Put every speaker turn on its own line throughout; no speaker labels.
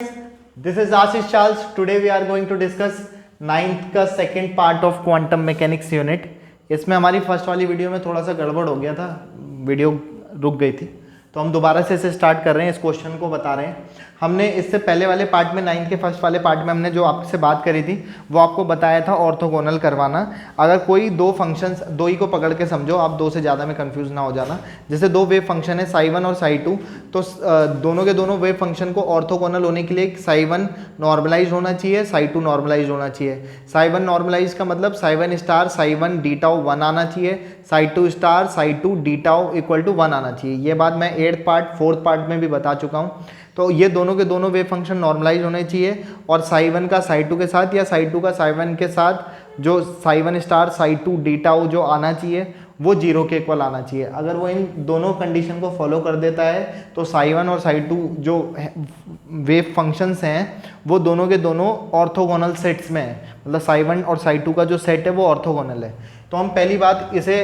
This is Ashish Charles. Today we are going to discuss 9th का second part of quantum mechanics unit. इसमें हमारी first वाली video में थोड़ा सा गड़बड़ हो गया था, वीडियो रुक गई थी, तो हम दोबारा से इसे स्टार्ट कर रहे हैं। इस क्वेश्चन को बता रहे हैं। हमने इससे पहले वाले पार्ट में 9th के फर्स्ट वाले पार्ट में हमने जो आपसे बात करी थी वो आपको बताया था ऑर्थोगोनल करवाना। अगर कोई दो फंक्शंस, दो ही को पकड़ के समझो, आप दो से ज़्यादा में कंफ्यूज ना हो जाना। जैसे दो वेव फंक्शन है साई 1 और साई 2, तो दोनों के दोनों वेव फंक्शन को ऑर्थोगोनल होने के लिए साई 1 नॉर्मलाइज होना चाहिए, साई 2 नॉर्मलाइज होना चाहिए। साई 1 नॉर्मलाइज का मतलब psi 1 star psi 1 d tau 1 आना चाहिए, psi 2 star psi 2 d tau equal to 1 आना चाहिए। ये बात मैं 8th पार्ट 4th पार्ट में भी बता चुका हूँ। तो ये दोनों के दोनों वेव फंक्शन नॉर्मलाइज होने चाहिए और साई 1 का साई 2 के साथ या साई 2 का साई 1 के साथ जो Sai 1 star psi 2 d tau जो आना चाहिए वो 0 के इक्वल आना चाहिए। अगर वो इन दोनों कंडीशन को फॉलो कर देता है तो साई 1 और साई 2 जो वेव फंक्शंस हैं वो दोनों के दोनों ऑर्थोगोनल सेट्स में है, मतलब साई 1 और साई 2 का जो सेट है वो ऑर्थोगोनल है। तो हम पहली बात इसे,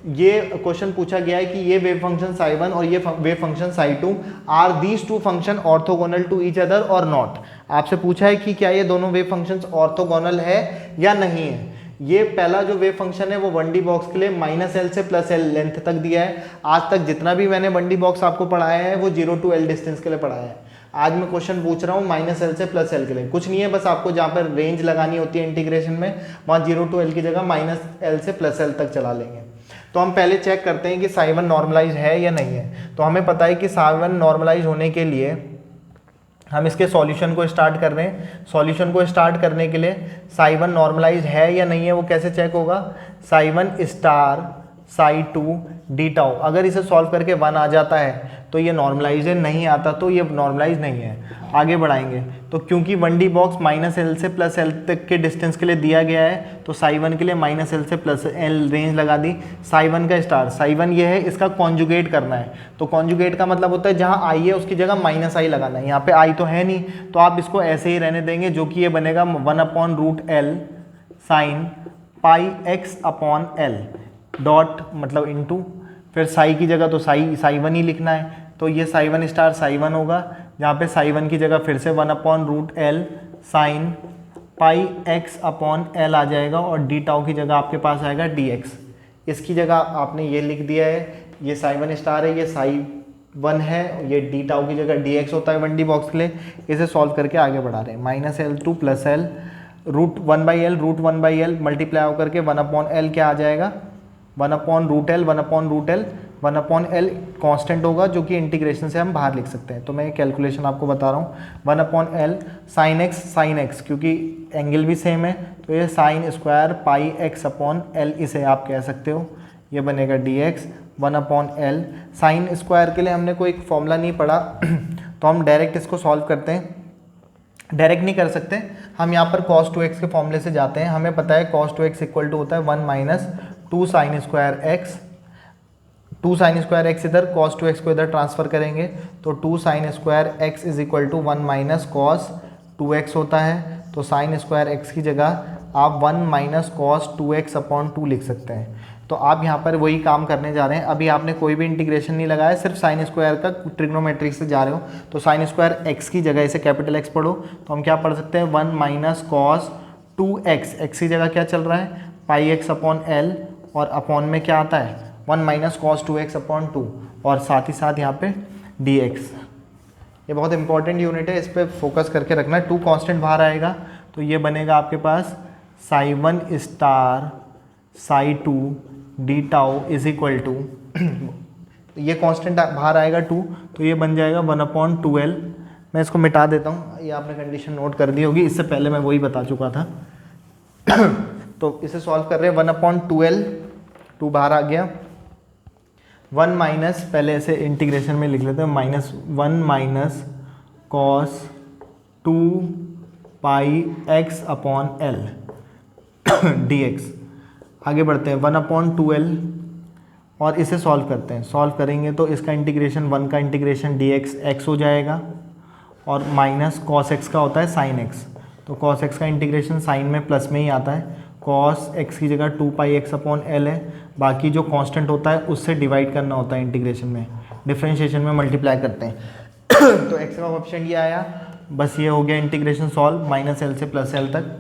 ये क्वेश्चन पूछा गया है कि ये वेव फंक्शन साई 1 और ये wave function psi 2 are these two function orthogonal to each other और नॉट। आपसे पूछा है कि क्या ये दोनों वेव फंक्शंस ऑर्थोगोनल है या नहीं है। ये पहला जो वेव फंक्शन है वो 1D बॉक्स के लिए -L से +L लेंथ तक दिया है। आज तक जितना भी मैंने 1D बॉक्स आपको पढ़ाया है वो 0 to L डिस्टेंस के लिए पढ़ाया है। आज मैं क्वेश्चन पूछ रहा हूँ -L से +L के लिए। कुछ नहीं है, बस आपको जहाँ पर रेंज लगानी होती है इंटीग्रेशन में, वहाँ 0 to L की जगह -L से +L तक चला लेंगे। तो हम पहले चेक करते हैं कि साई 1 नॉर्मलाइज है या नहीं है। तो हमें पता है कि साई 1 नॉर्मलाइज होने के लिए हम इसके सॉल्यूशन को स्टार्ट कर रहे हैं। सॉल्यूशन को स्टार्ट करने के लिए साई 1 नॉर्मलाइज है या नहीं है वो कैसे चेक होगा। Sai 1 star psi 2 d tau, अगर इसे सॉल्व करके 1 आ जाता है तो ये नॉर्मलाइज है, नहीं आता तो ये नॉर्मलाइज नहीं है। आगे बढ़ाएंगे तो क्योंकि 1D बॉक्स -L से +L तक के डिस्टेंस के लिए दिया गया है तो साई 1 के लिए -L से +L रेंज लगा दी। साई 1 का स्टार, साई 1 ये है, इसका कॉन्जुगेट करना है। तो कॉन्जुगेट का मतलब होता है जहाँ i है उसकी जगह -i लगाना है। यहाँ पे i तो है नहीं तो आप इसको ऐसे ही रहने देंगे, जो कि ये बनेगा 1/√L sine pi x/L dot मतलब इनटू, फिर साई की जगह तो साई 1 ही लिखना है। तो ये साई 1 स्टार साई 1 होगा, जहाँ पे साई 1 की जगह फिर से 1/√L साइन पाई x/L आ जाएगा और डी टाउ की जगह आपके पास आएगा dx। इसकी जगह आपने ये लिख दिया है, ये साई 1 स्टार है, ये साई 1 है, ये डी टाउ की जगह dx होता है 1D बॉक्स के लिए। इसे सॉल्व करके आगे बढ़ा रहे हैं। -L to +L √1/L multiply होकर के 1/L क्या आ जाएगा 1/√L 1/L कांस्टेंट होगा, जो कि इंटीग्रेशन से हम बाहर लिख सकते हैं। तो मैं कैलकुलेशन आपको बता रहा हूँ। 1/L साइन x क्योंकि एंगल भी सेम है तो ये साइन स्क्वायर पाई x/L इसे आप कह सकते हो, ये बनेगा dx 1/L। साइन स्क्वायर के लिए हमने कोई फॉर्मूला नहीं पढ़ा तो हम डायरेक्ट इसको सॉल्व करते हैं। डायरेक्ट नहीं कर सकते, हम यहाँ पर cos 2x के फॉर्मूले से जाते हैं। हमें पता है cos 2x इक्वल टू होता है 1 - 2 sin square x। 2 sin square x इधर, cos 2x को इधर ट्रांसफ़र करेंगे तो 2 sin square x is equal to 1 - cos 2x होता है। तो sin स्क्वायर x की जगह आप 1 - cos 2x/2 लिख सकते हैं। तो आप यहाँ पर वही काम करने जा रहे हैं। अभी आपने कोई भी इंटीग्रेशन नहीं लगाया, सिर्फ साइन स्क्वायर का ट्रिग्नोमेट्री से जा रहे हो। तो साइन स्क्वायर x की जगह इसे कैपिटल X पढ़ो तो हम क्या पढ़ सकते हैं 1 - cos 2x, x की जगह क्या चल रहा है पाई x/L और अपॉन में क्या आता है 1 - cos 2x/2 और साथ ही साथ यहाँ पे dx। ये बहुत इंपॉर्टेंट यूनिट है, इस पर फोकस करके रखना है। 2 कांस्टेंट बाहर आएगा तो ये बनेगा आपके पास psi 1 star psi 2 d tau is equal to ये कांस्टेंट बाहर आएगा 2 तो ये बन जाएगा 1/2L। मैं इसको मिटा देता हूँ, ये आपने कंडीशन नोट कर दी होगी, इससे पहले मैं वही बता चुका था तो इसे सॉल्व कर रहे हैं 1/2L, 2 बाहर आ गया। 1 पहले ऐसे इंटीग्रेशन में लिख लेते हैं -1 - cos 2 पाई x/L dx। आगे बढ़ते हैं 1/2L और इसे सॉल्व करते हैं। सॉल्व करेंगे तो इसका इंटीग्रेशन 1 का इंटीग्रेशन dx x हो जाएगा और माइनस cos x का होता है sin x। तो cos x का इंटीग्रेशन साइन में प्लस में ही आता है। cos x की जगह 2 पाई x/L है, बाकी जो कांस्टेंट होता है उससे डिवाइड करना होता है इंटीग्रेशन में, डिफरेंशिएशन में मल्टीप्लाई करते हैं तो x का ऑप्शन ये आया बस ये हो गया इंटीग्रेशन सॉल्व माइनस एल से प्लस एल तक।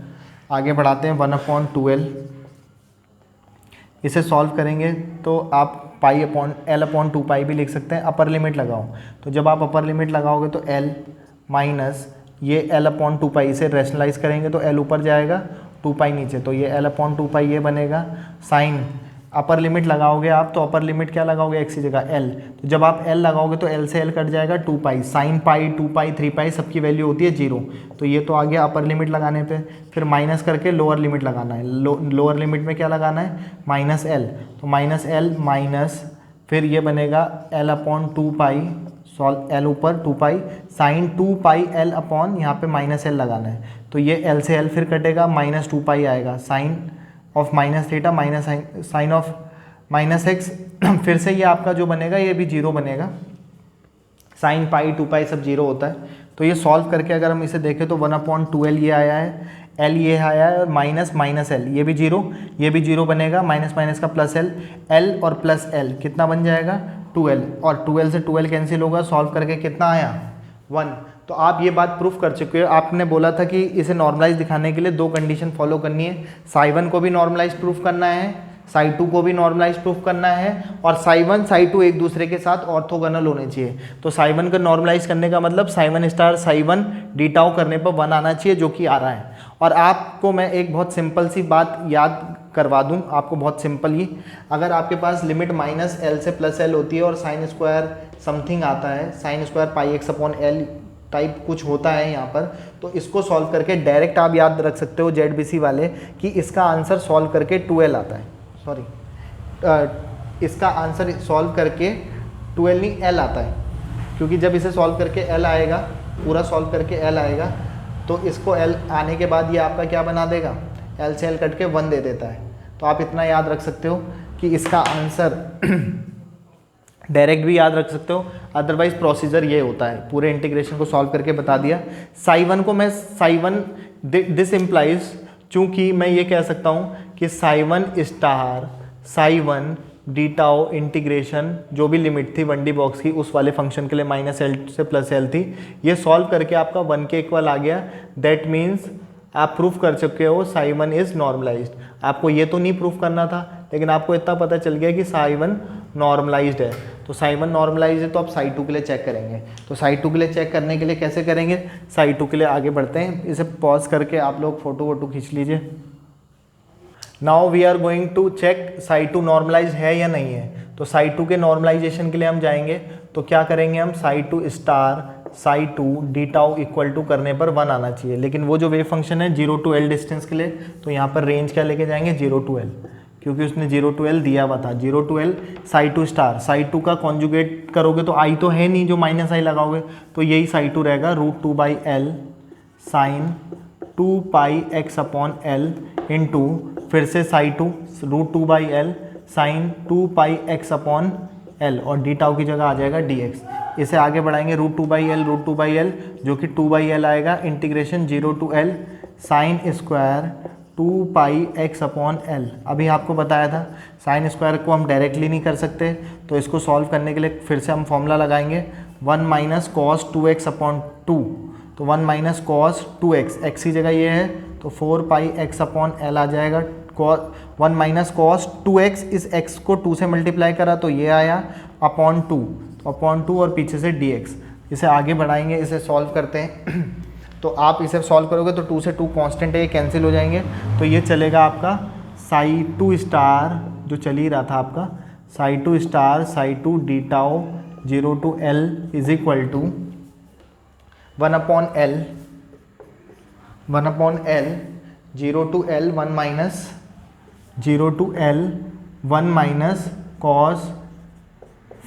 आगे बढ़ाते हैं 1/2l, इसे सॉल्व करेंगे तो आप पाई अपॉन एल अपॉन 2 पाई भी लिख सकते हैं। अपर लिमिट लगाओ, तो जब आप अपर लिमिट लगाओगे तो एल माइनस ये एल अपॉन 2 पाई, इसे रेशनलाइज करेंगे तो एल ऊपर जाएगा 2 पाई नीचे, तो ये एल अपॉन 2 पाई ये बनेगा। साइन अपर लिमिट लगाओगे आप तो अपर लिमिट क्या लगाओगे, एक्स की जगह एल, तो जब आप एल लगाओगे तो एल से एल कट जाएगा 2 पाई। साइन पाई 2 पाई 3 पाई सबकी वैल्यू होती है 0, तो ये तो आ गया अपर लिमिट लगाने पे। फिर माइनस करके लोअर लिमिट लगाना है, लोअर लिमिट में क्या लगाना है, माइनस एल, तो माइनस एल माइनस फिर ये बनेगा एल अपॉन 2 पाई, सॉल्व एल ऊपर 2 पाई, साइन 2 पाई एल अपॉन यहाँ पे माइनस एल लगाना है, तो ये एल से एल फिर कटेगा, माइनस 2 पाई आएगा, sine of minus theta minus sine of minus x, फिर से ये आपका जो बनेगा ये भी 0 बनेगा, साइन पाई 2 पाई सब 0 होता है। तो ये सॉल्व करके अगर हम इसे देखें तो 1/2l ये आया है, एल ये आया है और माइनस माइनस एल ये भी 0, ये भी 0 बनेगा, माइनस माइनस का प्लस एल, एल और प्लस एल कितना बन जाएगा 2l, और 2l से 2l कैंसिल होगा, सॉल्व करके कितना आया 1। तो आप ये बात प्रूफ कर चुके हो। आपने बोला था कि इसे नॉर्मलाइज दिखाने के लिए 2 कंडीशन फॉलो करनी है, साई 1 को भी नॉर्मलाइज प्रूफ करना है, साई 2 को भी नॉर्मलाइज प्रूफ करना है, और साई 1 साई 2 एक दूसरे के साथ ऑर्थोगोनल होने चाहिए। तो साई 1 को नॉर्मलाइज करने का मतलब psi 1 star psi 1 d tau करने पर 1 आना चाहिए, जो कि आ रहा है। और आपको मैं एक बहुत सिंपल सी बात याद करवा दूं, आपको बहुत सिंपल ही, अगर आपके पास लिमिट माइनस एल से प्लस एल होती है और साइन स्क्वायर समथिंग आता है, sine square pi x upon L type कुछ होता है यहाँ पर, तो इसको सॉल्व करके डायरेक्ट आप याद रख सकते हो ZBC वाले कि इसका आंसर सॉल्व करके 2l आता है, सॉरी इसका आंसर सॉल्व करके 2l नहीं l आता है, क्योंकि जब इसे सॉल्व करके l आएगा, पूरा सॉल्व करके l आएगा, तो इसको l आने के बाद ये आपका क्या बना देगा, l से l कट के 1 दे देता है। तो आप इतना याद रख सकते हो कि इसका आंसर डायरेक्ट भी याद रख सकते हो, अदरवाइज प्रोसीजर ये होता है। पूरे इंटीग्रेशन को सॉल्व करके बता दिया। साई 1 को मैं साई 1 दिस इम्प्लाइज, चूँकि मैं ये कह सकता हूँ कि Sai 1 star psi 1 d tau integration जो भी लिमिट थी 1D बॉक्स की उस वाले फंक्शन के लिए माइनस एल से प्लस एल थी, ये सॉल्व करके आपका 1 के इक्वल आ गया। दैट मीन्स आप प्रूफ कर चुके हो साई 1 इज़ नॉर्मलाइज्ड। आपको ये तो नहीं प्रूफ करना था, लेकिन आपको इतना पता चल गया कि साई 1 नॉर्मलाइज्ड है। तो साई 1 नॉर्मलाइज्ड है तो आप साई 2 के लिए चेक करेंगे। तो साई 2 के लिए चेक करने के लिए कैसे करेंगे, साई 2 के लिए आगे बढ़ते हैं। इसे पॉज करके आप लोग फोटो वोटो खींच लीजिए। Now we are going to check psi 2 normalise है या नहीं है। तो साई 2 के नॉर्मलाइजेशन के लिए हम जाएंगे, तो क्या करेंगे हम, psi 2 star psi 2 d tau equal to करने पर 1 आना चाहिए। लेकिन वो जो वेव फंक्शन है 0 to l डिस्टेंस के लिए, तो यहाँ पर रेंज क्या लेके जाएंगे 0 to l, क्योंकि उसने 0 to l दिया हुआ था। 0 to l Sai 2 star, psi 2 का कॉन्जुगेट करोगे तो आई तो है नहीं, जो माइनस आई लगाओगे तो यही साई 2 रहेगा, √2/l sign 2 pi x upon L into फिर से Sai 2 √2/l sign 2 pi x upon L, और डी टाउ की जगह आ जाएगा dx। इसे आगे बढ़ाएंगे √2/l जो कि 2/l आएगा, integration 0 to l sine square 2 pi x upon L. अभी आपको बताया था साइन स्क्वायर को हम डायरेक्टली नहीं कर सकते, तो इसको सॉल्व करने के लिए फिर से हम फॉर्मूला लगाएंगे 1 माइनस कॉस 2x अपॉन 2। तो 1 माइनस कॉस 2x, एक्स की जगह ये है तो 4 पाई एक्स अपॉन एल आ जाएगा। 1 माइनस कॉस 2x, इस x को 2 से मल्टीप्लाई करा तो ये आया अपॉन 2, तो अपॉन 2 और पीछे से dx। इसे आगे बढ़ाएंगे, इसे सॉल्व करते हैं। तो आप इसे सॉल्व करोगे तो 2 से 2 कांस्टेंट है, ये कैंसिल हो जाएंगे, तो ये चलेगा आपका साई 2 स्टार जो चल ही रहा था आपका, psi 2 star psi 2 d tau 0 to l is equal to 1 upon l 0 to l 1 minus 0 to l 1 minus cos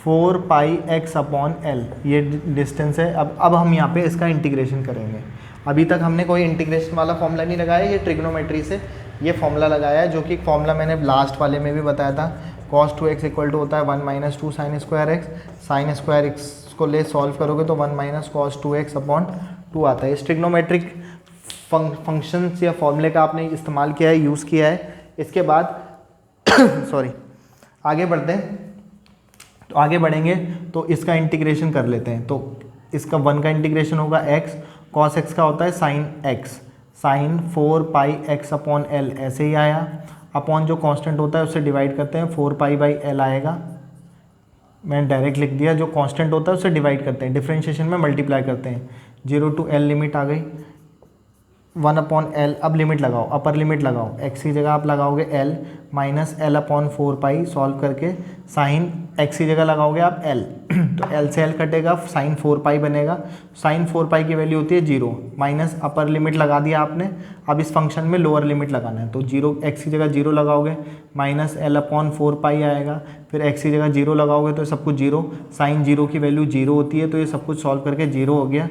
4 pi x upon L, ये डिस्टेंस है। अब हम यहाँ पे इसका इंटीग्रेशन करेंगे। अभी तक हमने कोई इंटीग्रेशन वाला फॉर्मूला नहीं लगाया, ये ट्रिग्नोमेट्री से ये फॉर्मूला लगाया है, जो कि फॉर्मूला मैंने लास्ट वाले में भी बताया था। cos 2x इक्वल टू होता है 1 minus 2 sine square x, sine square x को ले सॉल्व करोगे तो 1 माइनस कॉस 2x अपॉन 2 आता है। इस ट्रिग्नोमेट्रिक फंक्शंस या फॉर्मूले का आपने इस्तेमाल किया है, यूज़ किया है। इसके बाद सॉरी आगे बढ़ते हैं, तो आगे बढ़ेंगे तो इसका इंटीग्रेशन कर लेते हैं। तो इसका 1 का इंटीग्रेशन होगा x कॉस एक्स का होता है sine x, sign 4 pi x upon L ऐसे ही आया, अपॉन जो कांस्टेंट होता है उससे डिवाइड करते हैं 4 पाई बाई एल आएगा, मैंने डायरेक्ट लिख दिया, जो कांस्टेंट होता है उससे डिवाइड करते हैं, डिफरेंशिएशन में मल्टीप्लाई करते हैं, 0 टू एल लिमिट आ गई 1 अपॉन एल, अब लिमिट लगाओ, अपर लिमिट लगाओ, एक्स की जगह आप लगाओगे एल माइनस एल अपॉन 4 पाई, सॉल्व करके साइन एक्स की जगह लगाओगे आप एल तो एल से एल कटेगा, साइन 4 पाई बनेगा, साइन 4 पाई की वैल्यू होती है 0, माइनस अपर लिमिट लगा दिया आपने, अब इस फंक्शन में लोअर लिमिट लगाना है, तो 0 एक्स की जगह 0 लगाओगे, माइनस एल अपॉन 4 पाई आएगा, फिर एक्स की जगह 0 लगाओगे तो सब कुछ 0, साइन 0 की वैल्यू 0 होती है, तो ये सब कुछ सॉल्व करके 0 हो गया।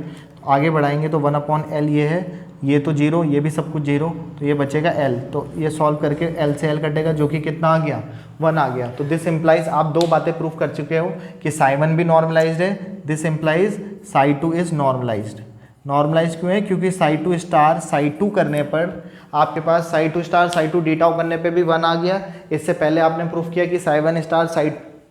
आगे बढ़ाएंगे तो 1 अपॉन एल ये है, ये तो 0, ये भी सब कुछ 0, तो ये बचेगा l, तो ये सॉल्व करके l से l कटेगा जो कि कितना आ गया 1 आ गया। तो दिस इम्प्लाइज आप दो बातें प्रूव कर चुके हो कि साई 1 भी नॉर्मलाइज्ड है, this implies psi 2 is normalised. Normalise क्यों है? क्योंकि साई 2 स्टार साई 2 करने पर आपके पास psi 2 star psi 2 d tau करने पे भी 1 आ गया। इससे पहले आपने प्रूफ किया कि Sai 1 star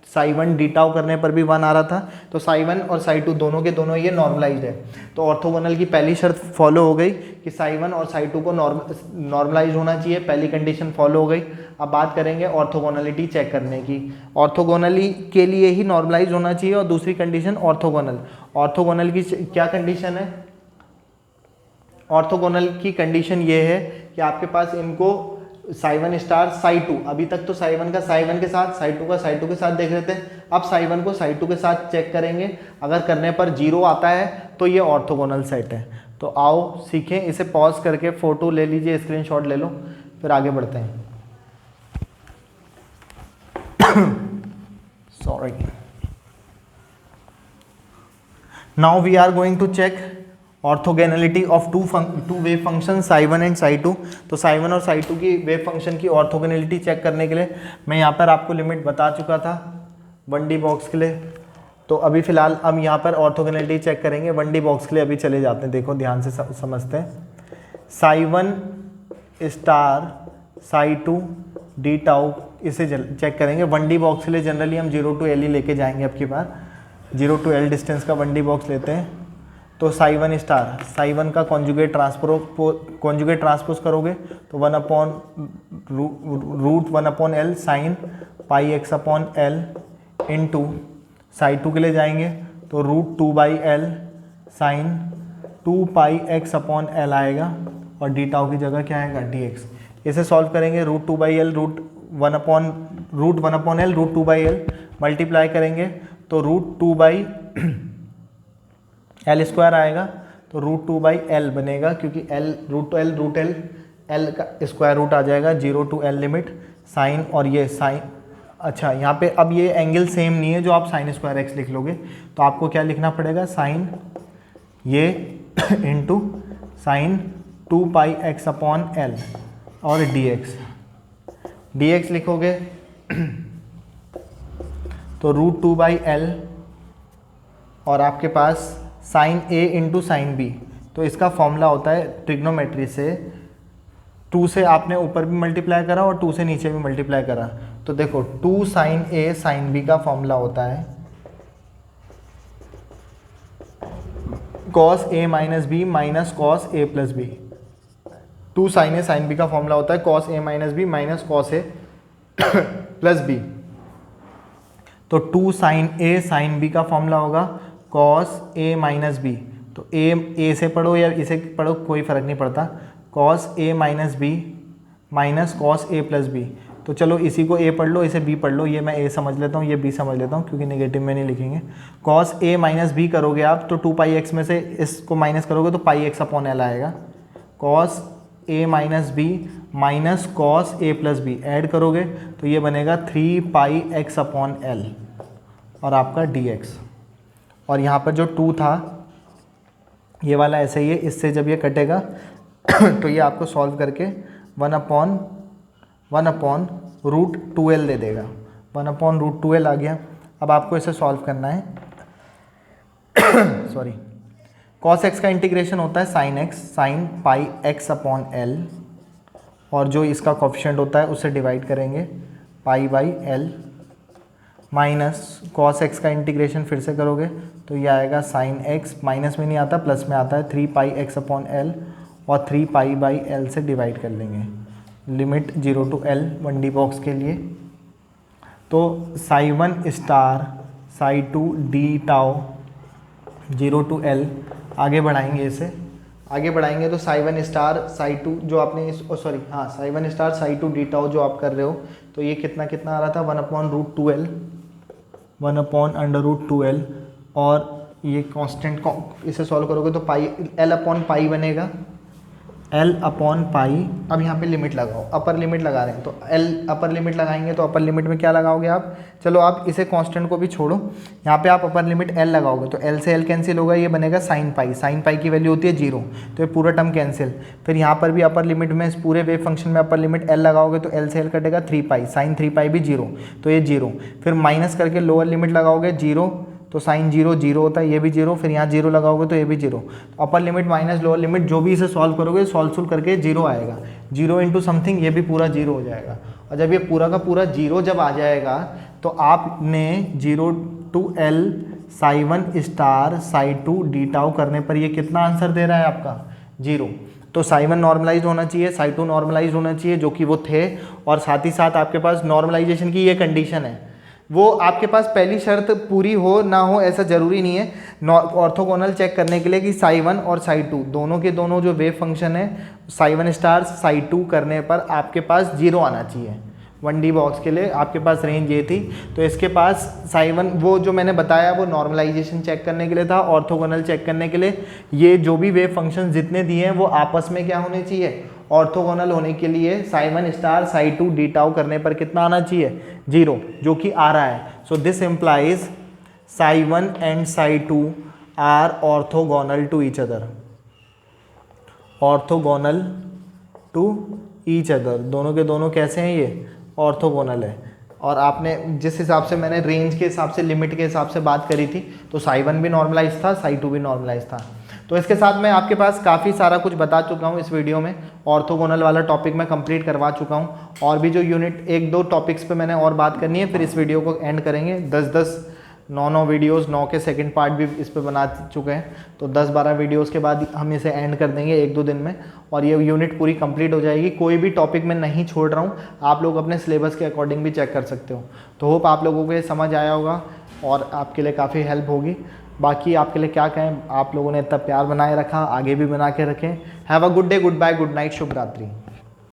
psi 1 d tau करने पर भी 1 आ रहा था, तो साई 1 और साई 2 दोनों के दोनों ये नॉर्मलाइज्ड है। तो ऑर्थोगोनल की पहली शर्त फॉलो हो गई कि साई 1 और साई 2 को नॉर्मलाइज्ड होना चाहिए, पहली कंडीशन फॉलो हो गई। अब बात करेंगे ऑर्थोगोनलिटी चेक करने की। ऑर्थोगोनली के लिए ही नॉर्मलाइज होना चाहिए, और दूसरी कंडीशन ऑर्थोगोनल। ऑर्थोगोनल की क्या कंडीशन है? ऑर्थोगोनल की कंडीशन ये है कि आपके पास इनको साई 1 स्टार साई 2, अभी तक तो साई 1 का साई 1 के साथ, साई 2 का साई 2 के साथ देख रहे थे, अब साई 1 को साई 2 के साथ चेक करेंगे। अगर करने पर 0 आता है तो ये ऑर्थोगोनल सेट है। तो आओ सीखें, इसे पॉज करके फ़ोटो ले लीजिए, स्क्रीनशॉट ले लो, फिर आगे बढ़ते हैं। Sorry, now we are going to check orthogonality of two wave function psi 1 and psi 2। तो साई 1 और साई 2 की वेव फंक्शन की ऑर्थोगोनलिटी चेक करने के लिए मैं यहाँ पर आपको लिमिट बता चुका था 1D बॉक्स के लिए। तो अभी फ़िलहाल हम यहाँ पर ऑर्थोगोनलिटी चेक करेंगे 1D बॉक्स के लिए। अभी चले जाते हैं, देखो ध्यान से समझते हैं। Sai 1 star psi 2 d tau, इसे चेक करेंगे 1D बॉक्स के लिए। जनरली हम 0 टू L ही लेके जाएंगे, अब की बार 0 टू L डिस्टेंस का 1D बॉक्स लेते हैं। तो साई 1 स्टार साई 1 का कॉन्जुगेट ट्रांसपोज करोगे तो 1 upon root 1 upon L sine pi x upon L into psi 2 के लिए जाएंगे तो root 2 by L sine 2 pi x upon L आएगा, और डी टाउ की जगह क्या आएगा डी एक्स। इसे सॉल्व करेंगे root 2 by L root 1 upon L root 2 by L multiply करेंगे तो रूट 2 बाई एल स्क्वायर आएगा, तो रूट 2 बाई एल बनेगा, क्योंकि एल रूट एल का स्क्वायर रूट आ जाएगा 0 टू एल लिमिट साइन, और ये साइन, अच्छा यहाँ पे अब ये एंगल सेम नहीं है जो आप साइन स्क्वायर एक्स लिख लोगे, तो आपको क्या लिखना पड़ेगा साइन ये into sine 2 pi x upon L और डी एक्स लिखोगे तो रूट 2 बाई एल और आपके पास साइन ए इंटू साइन बी। तो इसका फॉर्मूला होता है ट्रिग्नोमेट्री से, 2 से आपने ऊपर भी मल्टीप्लाई करा और 2 से नीचे भी मल्टीप्लाई करा। तो देखो 2 साइन ए साइन बी का फॉर्मूला होता है cos A minus B minus cos A plus B. 2 sign A sine B का फॉर्मूला होता है cos A minus B minus cos A plus B. तो 2 साइन ए साइन बी का फॉर्मूला होगा cos A minus B. तो ए से पढ़ो या इसे पढ़ो कोई फ़र्क नहीं पड़ता, cos A minus B minus cos A plus B. तो चलो इसी को ए पढ़ लो, इसे बी पढ़ लो, ये मैं ए समझ लेता हूँ, ये बी समझ लेता हूँ, क्योंकि नेगेटिव में नहीं लिखेंगे। कॉस ए माइनस बी करोगे आप तो 2 पाई एक्स में से इसको माइनस करोगे तो पाई एक्स अपॉन एल आएगा। Cos A minus B minus cos A plus B Ed करोगे तो ये बनेगा 3 पाई एक्स अपॉन एल और आपका डी एक्स। और यहाँ पर जो 2 था ये वाला ऐसे ही है, इससे जब ये कटेगा तो ये आपको सॉल्व करके 1 अपॉन रूट 2l दे देगा। 1 अपॉन रूट 2l आ गया। अब आपको इसे सॉल्व करना है सॉरी, कॉस एक्स का इंटीग्रेशन होता है sine x sign pi x upon L, और जो इसका कोफिशिएंट होता है उससे डिवाइड करेंगे pi by L, minus cos x का इंटीग्रेशन फिर से करोगे तो ये आएगा साइन एक्स, माइनस में नहीं आता प्लस में आता है, 3 पाई एक्स अपॉन एल, और 3 पाई बाई एल से डिवाइड कर लेंगे, limit 0 to L 1D box के लिए। तो psi 1 star psi 2 d tau 0 to L, आगे बढ़ाएंगे इसे, आगे बढ़ाएंगे तो साई 1 स्टार साई 2 जो आपने Sai 1 star psi 2 d tau जो आप कर रहे हो, तो ये कितना कितना आ रहा था 1/√2L, 1/√2L, और ये कांस्टेंट इसे सॉल्व करोगे तो पाई L अपॉन पाई बनेगा, L अपॉन पाई। अब यहाँ पे लिमिट लगाओ, अपर लिमिट लगा रहे हैं तो L अपर लिमिट लगाएंगे तो अपर लिमिट में क्या लगाओगे आप, चलो आप इसे कांस्टेंट को भी छोड़ो, यहाँ पे आप अपर लिमिट L लगाओगे तो L से L कैंसिल होगा, ये बनेगा साइन पाई, साइन पाई की वैल्यू होती है 0, तो ये पूरा टर्म कैंसिल। फिर यहाँ पर भी अपर लिमिट में, इस पूरे वेव फंक्शन में अपर लिमिट L लगाओगे तो L से L कटेगा 3 पाई, साइन 3 पाई भी 0, तो ये 0। फिर माइनस करके लोअर लिमिट लगाओगे 0, तो साइन 0 0 होता है, ये भी 0, फिर यहाँ 0 लगाओगे तो ये भी 0। Upper limit minus lower limit जो भी इसे सॉल्व करोगे सॉल्व करके 0 आएगा, 0 इंटू समथिंग, ये भी पूरा 0 हो जाएगा। और जब ये पूरा का पूरा 0 जब आ जाएगा तो आपने 0 to L psi 1 star psi 2 d tau करने पर ये कितना आंसर दे रहा है आपका 0। तो साई 1 नॉर्मलाइज होना चाहिए, साई 2 नॉर्मलाइज होना चाहिए, जो कि वो थे, और साथ ही साथ आपके पास नॉर्मलाइजेशन की ये कंडीशन है, वो आपके पास पहली शर्त पूरी हो ना हो ऐसा ज़रूरी नहीं है ऑर्थोगोनल चेक करने के लिए कि साई 1 और साई 2 दोनों के दोनों जो वेव फंक्शन है साई 1 स्टार साई 2 करने पर आपके पास 0 आना चाहिए। 1D बॉक्स के लिए आपके पास रेंज ये थी, तो इसके पास साई 1 वो जो मैंने बताया वो नॉर्मलाइजेशन चेक करने के लिए था, ऑर्थोगोनल चेक करने के लिए ये जो भी वेव फंक्शन जितने दिए हैं वो आपस में क्या होने चाहिए, ऑर्थोगोनल होने के लिए Sai 1 star psi 2 d tau करने पर कितना आना चाहिए 0, जो कि आ रहा है। So this implies psi 1 and psi 2 are orthogonal to each other, orthogonal to each other, दोनों के दोनों कैसे हैं, ये ऑर्थोगोनल है। और आपने जिस हिसाब से मैंने रेंज के हिसाब से लिमिट के हिसाब से बात करी थी, तो साई 1 भी नॉर्मलाइज था, साई 2 भी नॉर्मलाइज था। तो इसके साथ मैं आपके पास काफ़ी सारा कुछ बता चुका हूँ इस वीडियो में, ऑर्थोगोनल वाला टॉपिक मैं कंप्लीट करवा चुका हूँ, और भी जो यूनिट 1-2 टॉपिक्स पे मैंने और बात करनी है, फिर इस वीडियो को एंड करेंगे। 10-10 9 वीडियोस, 9 के सेकंड पार्ट भी इस पे बना चुके हैं, तो 10-12 वीडियोस के बाद हम इसे एंड कर देंगे 1-2 दिन में, और ये यूनिट पूरी कंप्लीट हो जाएगी। कोई भी टॉपिक मैं नहीं छोड़ रहा हूँ, आप लोग अपने सिलेबस के अकॉर्डिंग भी चेक कर सकते हो। तो होप आप लोगों को ये समझ आया होगा और आपके लिए काफ़ी हेल्प होगी। बाकी आपके लिए क्या कहें, आप लोगों ने इतना प्यार बनाए रखा, आगे भी बना के रखें। Have a good day, good bye, good night, शुभ रात्रि।